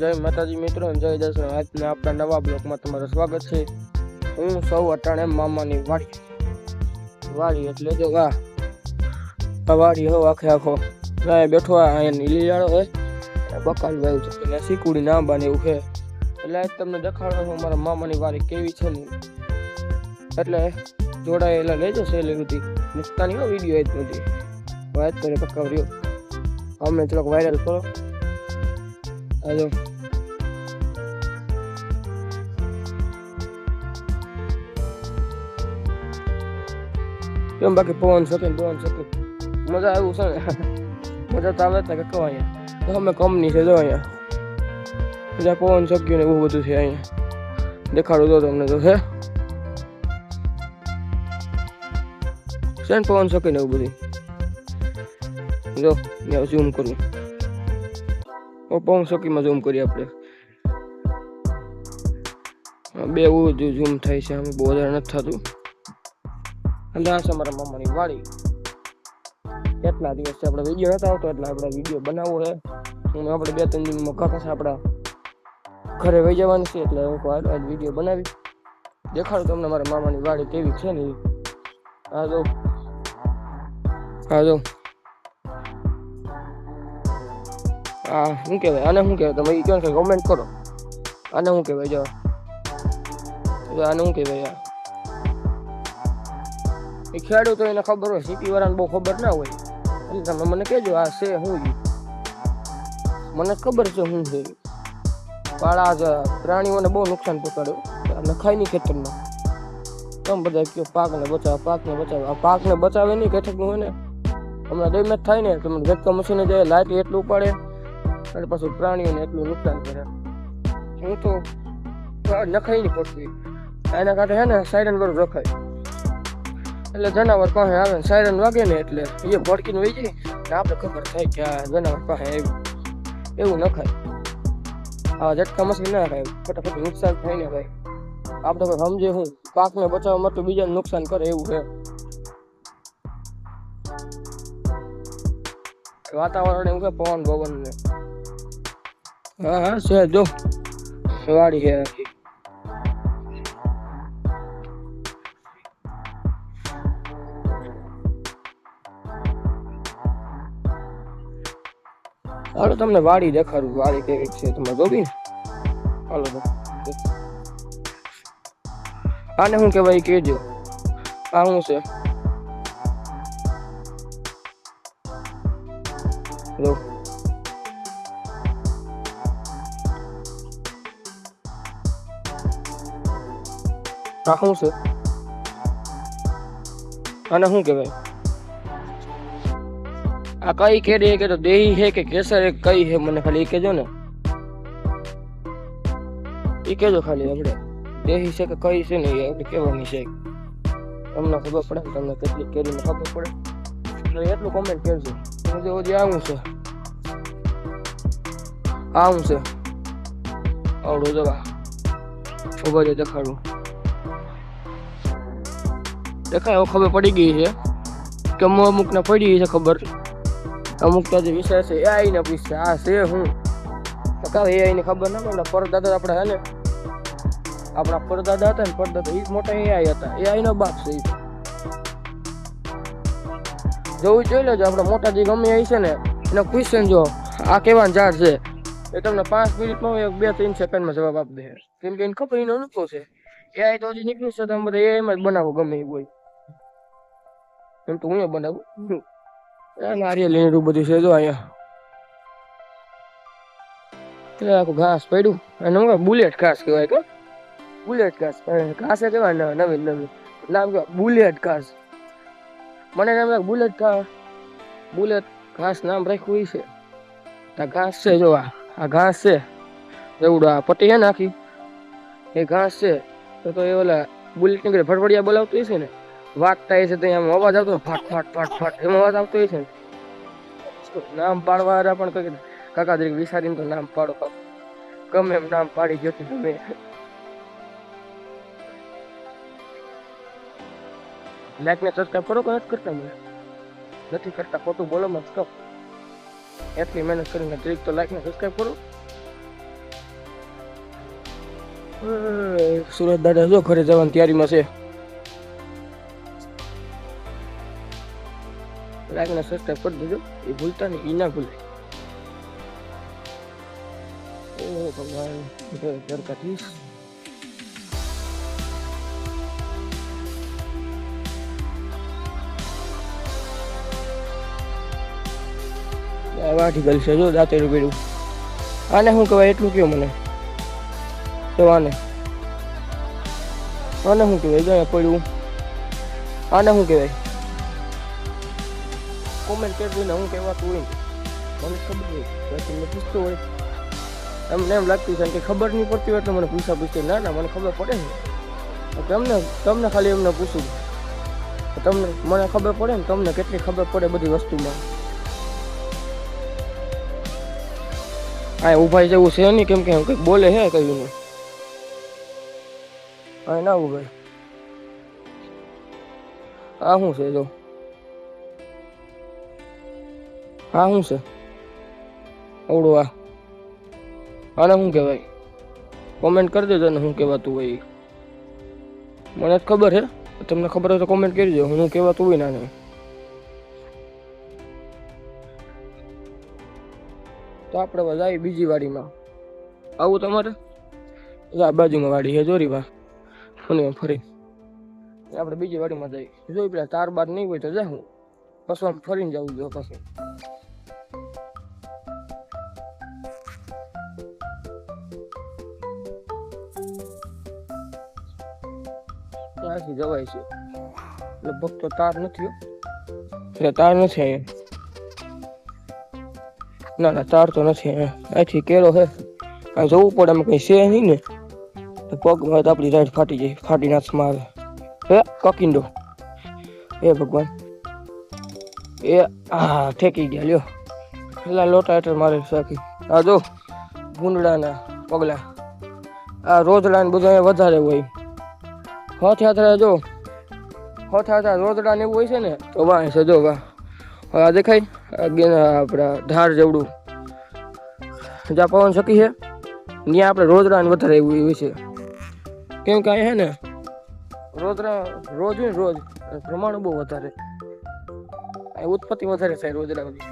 जय माताजी मित्रों, जय दर्शन। आज में अपना नवा ब्लॉग में तमाરું स्वागत है। हूँ सौ अटाणे मामानी वाड़ी એટલે જો વાડી હો આખે આખો ગાય બેઠો આ લીલાળો હોય બકાલ વાયું છે એટલે સીકુડી ના બાને એવું છે એટલે આજ તમને દેખાડો છું મારા મામાની વાડી કેવી છે ને એટલે જોડાયેલા લેજો સેલિબ્રિટી નિસ્તાની નો વિડિયો આજ નથી વાત કરે પકાવ્યો અમે થોડોક વાયરલ કરો આજો કેમ બાકી પવન શકે મજા આવ્યું છે ને મજા તો આવે ને કવા અહીંયા તો અમે કંપની છે જો અહીંયા બધા પવન શક્યું ને એવું બધું છે અહીંયા દેખાડું તો તમને તો છે પવન શકે ને એવું બધું જો અહીંયા ઝૂમ કરું પવન શક્યમાં ઝૂમ કરીએ આપણે બે ઝૂમ થાય છે અમે બહુ વધારે નથી થતું અને આ છે મારા મામાની વાડી કેટલા દિવસથી આપણે વિડીયો નતા આવતો એટલે આપણે વિડીયો બનાવવો છે અને આપણે 2-3 દિનમાં કાકા આપણા ઘરે વહી જવાનું છે એટલે આજ વિડીયો બનાવી દેખાડું તમને મારા મામાની વાડી કેવી છે ને આ જો શું કહેવાય આને શું કહેવાય તમે કહો કે કોમેન્ટ કરો આને શું કહેવાય જો આને શું કહેવાય એ ખેડૂતો એને ખબર હોય સિટી વાળાને બહુ ખબર ના હોય એટલે તમે મને કહેજો આ છે શું મને ખબર છે શું છે પાળા જ પ્રાણીઓને બહુ નુકસાન પહોંચાડ્યું અને ખાઈ નહીં ખેતરમાં તમે બધા કયો પાકને બચાવો આ પાકને બચાવે નહીં ખેતરનું હોય ને હમણાં ડેમેજ થાય ને તમને વેચતા મશીને જાય લાઇટ એટલું પડે અને પાછું પ્રાણીઓને એટલું નુકસાન કરે હું તો નખાઈ નહીં પડતી એના કાંઠે છે ને સાયરન વાળું રખાય એટલે જનાવર પાસે આવે ને સાયરન વાગે ને એટલે એ ભડકીને વહી જાય ને આપણે ખબર થાય કે આ જનાવર પાસે આવ્યું એવું ન ખાય આ ઝટકા મશીન ના ખાય ફટાફટ નુકસાન થાય ને ભાઈ આપણે સમજે હું પાકને બચાવવા માટે બીજાને નુકસાન કરે એવું છે વાતાવરણ એવું કે પવન ભવન ને હા છે જો વાડી છે હાલો તમને વાડી દેખાડું વાડી કેવી છે તમે જોવી ને હાલો આને શું કહેવાય કહેજો આ શું છે લો આ શું છે આને શું કહેવાય આ કઈ કેડી કે તો દેહી છે કે કેસર કઈ છે મને ખાલી કહેજો ને એ કહેજો ખાલી આપણે દેહી છે કે કઈ છે ને એ આપણે કહેવાની છે તમને ખબર પડે તમને કેટલી કેરીને ખબર પડે એટલે એટલું કોમેન્ટ કરજો જો જે આવું છે આવડું જવા ખબર છે દેખાડું દેખાય ખબર પડી ગઈ છે કે અમુક ને પડી છે ખબર અમુક તો જે વિષય છે એઆઈ ને પૂછશે આ છે હું એઆઈ ની ખબર ના પડે પરદાદા આપણે હે ને આપણા પરદાદા હતા ને પરદાદા એ મોટા એઆઈ હતા એઆઈ નો બાપ છે જોવું જોઈ લેજો આપણે મોટા જે ગમે એ છે ને એનો ક્વેશ્ચન જો આ કેવા ઝાડ છે એ તમને 5 મિનિટમાં 2-3 સેકન્ડમાં જવાબ આપી દે કેમ કે એને ખબર એનો અનુભવ છે એઆઈ તો હજી નીકળ્યું છે તમે બધા એઆઈમાં જ બનાવો ગમે એ હોય એમ તો હું બનાવું નારિયેળ લીંડું બધું છે જો અહીંયા આખું ઘાસ પડ્યું અને બુલેટ ઘાસ કહેવાય કે બુલેટ ઘાસ ઘાસ કેવાય નવીન નામ કેવાય બુલેટ ઘાસ મને નામ બુલેટ ઘાસ નામ રાખ્યું છે આ ઘાસ છે જો આ ઘાસ છે એવડું આ પટ્ટી છે ને આખી એ ઘાસ છે તો એ ઓલા બુલેટ ની ફટફડિયા બોલાવતું હશે ને વાગતા છે તો એમ અવાજ આવતો ફાટ એમ અવાજ આવતો હોય છે ને નામ પાડવા વાળા પણ કઈ કાકા તરીકે વિચારીને તો નામ પાડો ગમે એમ નામ પાડી ગયો તમે લાઈક ને સબસ્ક્રાઈબ કરો કે નથી કરતા ખોટું બોલો મત એટલી મહેનત કરીને ટ્રીક તો લાઈક ને સબસ્ક્રાઈબ કરો સુરત દાદા જો ઘરે જવાની તૈયારીમાં છે. લાઈક ને સબસ્ક્રાઇબ કરી દેજો, એ ભૂલતા નહીં, એ ના ભૂલે. વાઠી ગયેલ છે જો દાંતેડું પીડું. આને શું કહેવાય એટલું કયો મને તો આને શું કહેવાય જો પડ્યું આને શું કહેવાય કોમેન્ટ કરજો ને. હું કહેવાતું હોય મને ખબર નહીં, તમને પૂછતો હોય એમને એમ લાગતું છે કે ખબર નહીં પડતી હોય એટલે મને પૂછતી. ના ના, મને ખબર પડે છે. તમને ખાલી એમને પૂછું, તમને મને ખબર પડે ને તમને કેટલી ખબર પડે બધી વસ્તુમાં. હા ઉભા જેવું છે નહીં, કેમ કે કંઈક બોલે છે કયું નહીં. હા ના ઉભાઈ, આ શું છે જો, હા શું છે અવડું આને શું કહેવાય કોમેન્ટ કરી દેજો ને શું કહેવાતું હોય. મને જ ખબર છે, તમને ખબર હોય તો કોમેન્ટ કરી દો હું કહેવાતું હોય ના. તો આપણે બસ આવી બીજી વાડીમાં આવું તમારે આ બાજુમાં વાડી છે જોરીવા ફરી આપણે બીજી વાડીમાં જઈએ. જોઈ પેલા તાર બાર નહીં હોય તો જાઉં પછી ફરીને જવું જોઈએ. પછી ત્યાંથી જવાય છે લગભગ તો તાર નથી, તાર નથી અહીંયા. ના ના તાર તો નથી અહીંથી કેળો છે, આ જવું પડે એમ કઈ છે નહીં ને તો પગમાં તો આપણી રાઈડ ફાટી જાય, ફાટી નાથમાં આવે. હે કકિંડો એ ભગવાન એ હા ઠેકી ગયા લ્યો. પેલા લોટા હેઠળ મારે સાખી આ જો ભૂંડડાના પગલા, આ રોજડા ને બધા વધારે હોય. હથયાત્રા જો હથયાત્રા રોજડા ને એવું હોય છે ને તો વાહ છે જો વાહ આ દેખાય આપણા ધાર જેવડું જ્યાં પવન શકી છે ત્યાં આપણે રોજડા ને વધારે એવું હોય છે. કેમ કે અહીંયા છે ને રોજડા રોજ હોય ને રોજ પ્રમાણ બહુ વધારે, ઉત્પત્તિ વધારે થાય રોજડાની.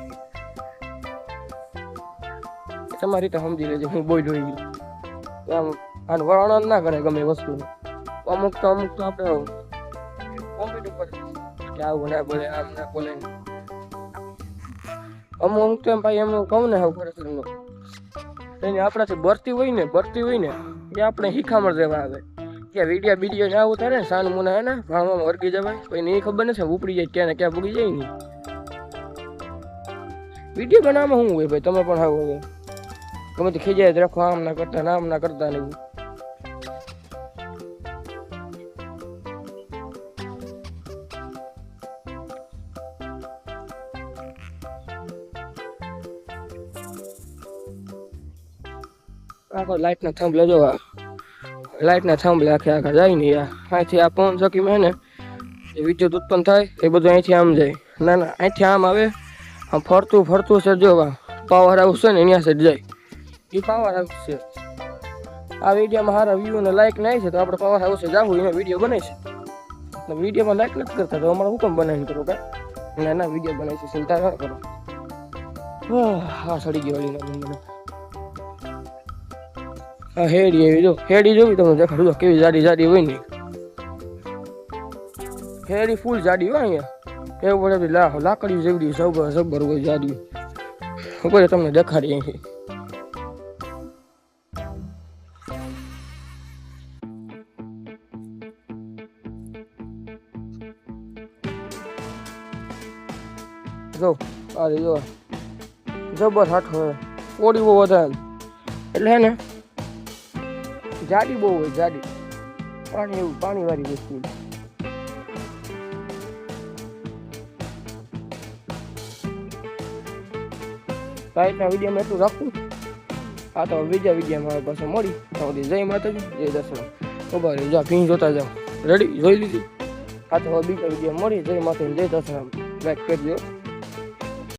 તમારી રીતે સમજી લેજો હું બોલ્યો આમ આનું વર્ણન ના કરે ગમે વસ્તુ. અમુક તો આપણે કોમ્પ્યુટર પર કે આવું ના બોલે આમ ના બોલે. અમુક તો એમ ભાઈ એમ કહું ને હવે ખરેખર એની આપણાથી ભરતી હોય ને એ આપણે શીખામણ દેવા આવે કે વિડીયો ને આવું થાય ને સાનું મુના હે ને ભાણવામાં વર્ગી જવાય પછી એ ખબર નથી ઉપડી જાય ક્યાં ને ક્યાં પૂગી જાય ને. વિડીયો બનાવવામાં શું હોય ભાઈ, તમે પણ આવું હવે ગમે તે ખીજાય જ રાખો, આમ ના કરતા નામ ના કરતા ને એવું. આખો લાઈટના થાંભલે જો લાઈટના થાંભલે આખા જાય ને અહીંથી આ પવન ચોકીમાં ને એ વિદ્યુત ઉત્પન્ન થાય એ બધું અહીંથી આમ જાય. ના ના અહીંથી આમ આવે, આમ ફરતું છે જો પાવર હાઉસ છે ને અહીંયા સાઈડ જાય એ પાવર હાઉસ છે. આ વિડીયોમાં સારા વ્યૂ ને લાઈક નહીં છે તો આપણે પાવર હાઉસે જવું એનો વિડીયો બનાવી છે. વિડીયોમાં લાઈક નથી કરતા તો અમારે હુકમ બનાવીને કરો કાંઈ ના વિડીયો બનાવી છે ચિંતા ના કરો. હા સડી ગયો મને. હા હેડી એવી જો હેડી જોવી તમને દેખાડું કેવી જાડી હોય ને હેડી ફૂલ જાડી હોય અહીંયા એવું પડે લાકડી જેવડી જબર હોય જાડી. ખબર તમને દેખાડી અહીંથી જો આ જો જબર હાથ હોય ઓડી બહુ વધારે એટલે હે ને જાડી બહુ હોય જાડી પાણી વાળી વસ્તુ. આજના વિડીયોમાં એટલું રાખવું. આ તો બીજા વિડીયોમાં પાસે મળી જય માતાજી જય દર્શન. ઉભા રહી જા ભીં જોતા જાઓ રેડી જોઈ લીધી. આ તો બીજા વિડીયો મળી જય માતાજી જય દર્શન લાઈક કરજો.